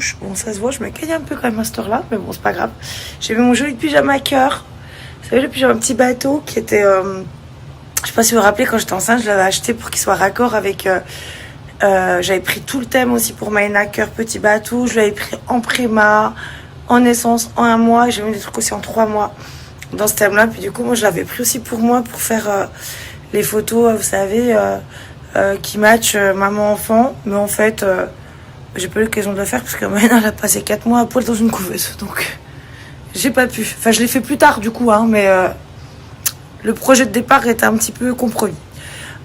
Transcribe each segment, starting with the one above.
douche. Bon, ça se voit, je me caille un peu quand même à cette heure-là, mais bon, c'est pas grave. J'ai mis mon joli pyjama à cœur. Vous savez, le pyjama petit bateau qui était... je sais pas si vous vous rappelez, quand j'étais enceinte, je l'avais acheté pour qu'il soit raccord avec... j'avais pris tout le thème aussi pour Maïna, cœur petit bateau. Je l'avais pris en Prima, en essence, en 1 mois. J'ai mis des trucs aussi en 3 mois dans ce thème-là. Puis du coup, moi, je l'avais pris aussi pour moi, pour faire les photos, vous savez, qui matchent maman-enfant. Mais en fait, j'ai pas eu l'occasion de le faire parce que Maïna, elle a passé 4 mois à poil dans une couveuse. Donc, j'ai pas pu. Enfin, je l'ai fait plus tard, du coup, hein, mais le projet de départ était un petit peu compromis.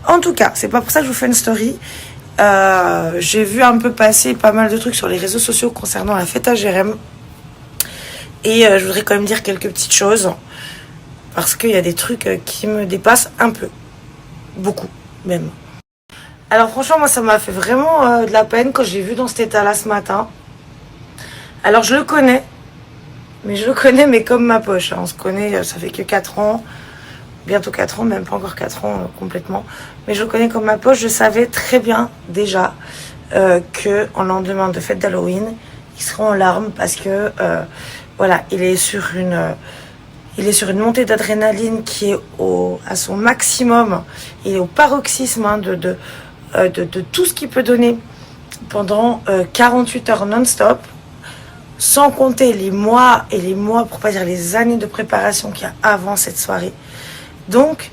En tout cas, c'est pas pour ça que je vous fais une story. J'ai vu un peu passer pas mal de trucs sur les réseaux sociaux concernant la fête à Jérém. Et je voudrais quand même dire quelques petites choses. Parce qu'il y a des trucs qui me dépassent un peu. Beaucoup, même. Alors franchement, moi, ça m'a fait vraiment de la peine quand j'ai vu dans cet état-là ce matin. Alors, je le connais. Mais je le connais, mais comme ma poche. On se connaît, ça fait que 4 ans. Bientôt 4 ans, même pas encore 4 ans complètement. Mais je le connais comme ma poche. Je savais très bien déjà qu'en lendemain de fête d'Halloween, il sera en larmes parce que voilà, il est sur une montée d'adrénaline qui est à son maximum. Il est au paroxysme hein, de tout ce qu'il peut donner pendant 48 heures non-stop. Sans compter les mois et les mois, pour pas dire les années de préparation qu'il y a avant cette soirée. Donc,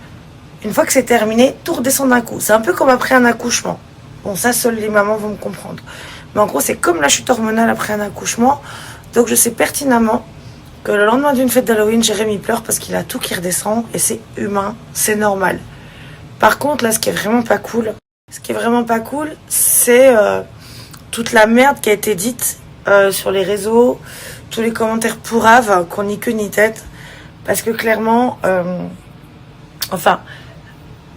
une fois que c'est terminé, tout redescend d'un coup. C'est un peu comme après un accouchement. Bon, ça, seules les mamans vont me comprendre. Mais en gros, c'est comme la chute hormonale après un accouchement. Donc, je sais pertinemment que le lendemain d'une fête d'Halloween, Jérémy pleure parce qu'il a tout qui redescend. Et c'est humain, c'est normal. Par contre, là, ce qui est vraiment pas cool, c'est toute la merde qui a été dite sur les réseaux, tous les commentaires pourraves, qu'on n'y queue ni tête. Parce que clairement... Enfin,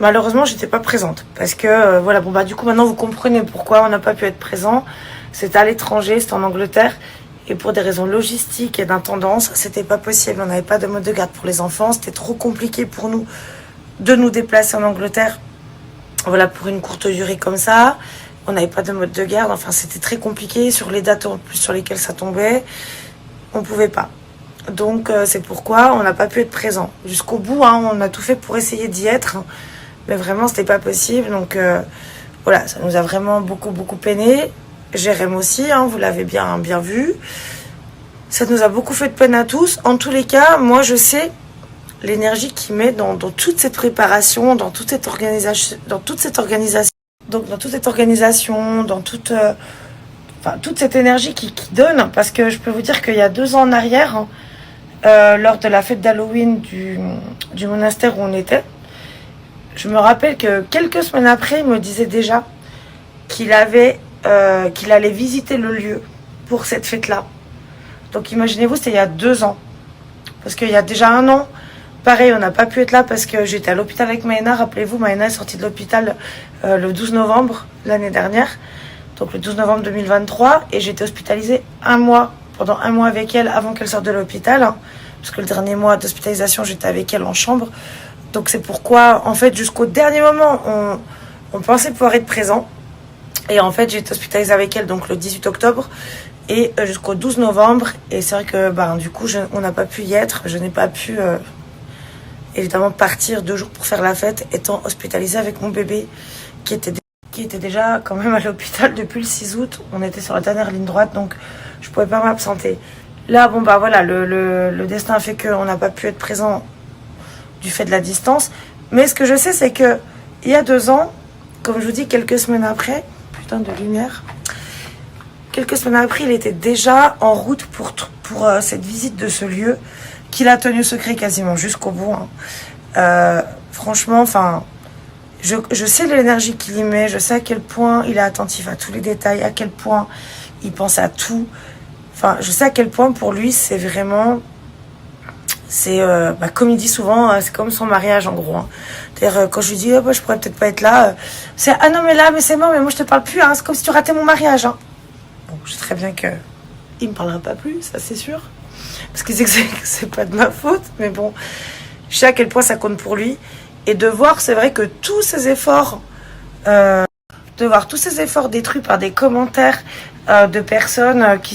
malheureusement, j'étais pas présente. Parce que, voilà, bon, bah, du coup, maintenant, vous comprenez pourquoi on n'a pas pu être présent. C'était à l'étranger, c'était en Angleterre. Et pour des raisons logistiques et d'intendance, c'était pas possible. On n'avait pas de mode de garde pour les enfants. C'était trop compliqué pour nous de nous déplacer en Angleterre. Voilà, pour une courte durée comme ça. On n'avait pas de mode de garde. Enfin, c'était très compliqué. Sur les dates en plus sur lesquelles ça tombait, on pouvait pas. Donc c'est pourquoi on n'a pas pu être présent jusqu'au bout hein, on a tout fait pour essayer d'y être mais vraiment c'était pas possible donc voilà, ça nous a vraiment beaucoup peiné. Jérém aussi hein, vous l'avez bien vu, ça nous a beaucoup fait de peine à tous. En tous les cas, moi je sais l'énergie qu'il met dans toute cette préparation, dans toute cette organisation, dans toute cette énergie qui donne, parce que je peux vous dire qu'il y a 2 ans en arrière hein, lors de la fête d'Halloween du monastère où on était, je me rappelle que quelques semaines après, il me disait déjà qu'il allait visiter le lieu pour cette fête-là. Donc imaginez-vous, c'était il y a 2 ans. Parce qu'il y a déjà 1 an, pareil, on n'a pas pu être là parce que j'étais à l'hôpital avec Maïna. Rappelez-vous, Maïna est sortie de l'hôpital le 12 novembre l'année dernière. Donc le 12 novembre 2023. Et j'étais hospitalisée pendant 1 mois avec elle avant qu'elle sorte de l'hôpital. Hein, parce que le dernier mois d'hospitalisation, j'étais avec elle en chambre. Donc c'est pourquoi, en fait, jusqu'au dernier moment, on pensait pouvoir être présent. Et en fait, j'ai été hospitalisée avec elle donc le 18 octobre et jusqu'au 12 novembre. Et c'est vrai que du coup, on n'a pas pu y être. Je n'ai pas pu évidemment partir 2 jours pour faire la fête, étant hospitalisée avec mon bébé qui était déjà quand même à l'hôpital depuis le 6 août. On était sur la dernière ligne droite, donc je pouvais pas m'absenter. Là, voilà, le destin a fait qu'on n'a pas pu être présent du fait de la distance. Mais ce que je sais, c'est que il y a 2 ans, comme je vous dis, quelques semaines après, putain de lumière, quelques semaines après, il était déjà en route pour cette visite de ce lieu qu'il a tenu secret quasiment jusqu'au bout. Hein. Franchement, enfin, je sais l'énergie qu'il y met, je sais à quel point il est attentif à tous les détails, à quel point il pense à tout. Enfin, je sais à quel point pour lui, c'est vraiment... C'est, comme il dit souvent, c'est comme son mariage en gros. Hein. C'est-à-dire, quand je lui dis, je pourrais peut-être pas être là, c'est, ah non mais là, mais c'est mort, mais moi je te parle plus, hein, c'est comme si tu ratais mon mariage. Hein. Bon, je sais très bien que il me parlera pas plus, ça c'est sûr. Parce qu'il sait que c'est pas de ma faute, mais bon, je sais à quel point ça compte pour lui. Et de voir, c'est vrai que tous ces efforts, détruits par des commentaires de personnes